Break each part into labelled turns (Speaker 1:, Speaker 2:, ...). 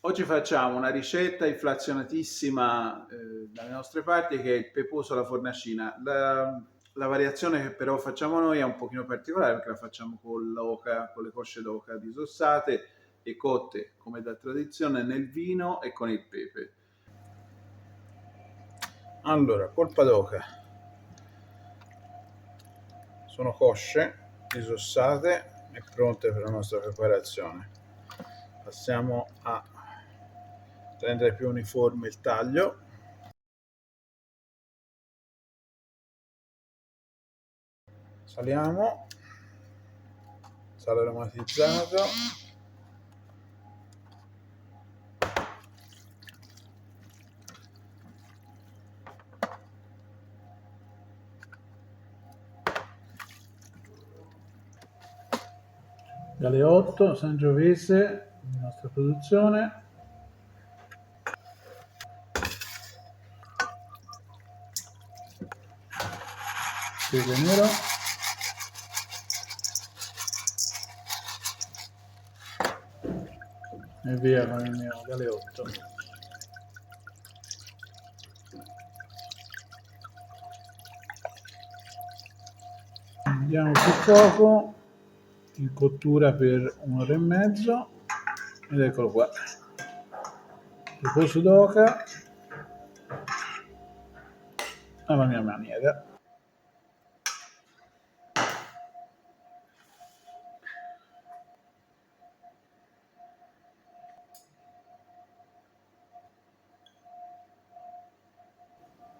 Speaker 1: Oggi facciamo una ricetta inflazionatissima dalle nostre parti che è il peposo alla fornacina. La variazione che però facciamo noi è un pochino particolare perché la facciamo con l'oca, con le cosce d'oca disossate e cotte come da tradizione nel vino e con il pepe. Allora, polpa d'oca. Sono cosce disossate e pronte per la nostra preparazione. Passiamo a rendere più uniforme il taglio. Saliamo, sale aromatizzato, Galeotto Sangiovese, la nostra produzione. Pepe nero. E via con il mio galeotto. Andiamo sul fuoco in cottura per un'ora e mezzo ed eccolo qua. Peposo d'oca alla mia maniera.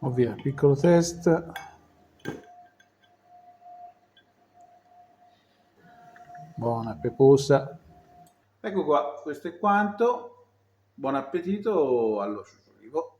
Speaker 1: Ovvio, piccolo test. Buona, peposa. Ecco qua, questo è quanto. Buon appetito allo ciuciolico.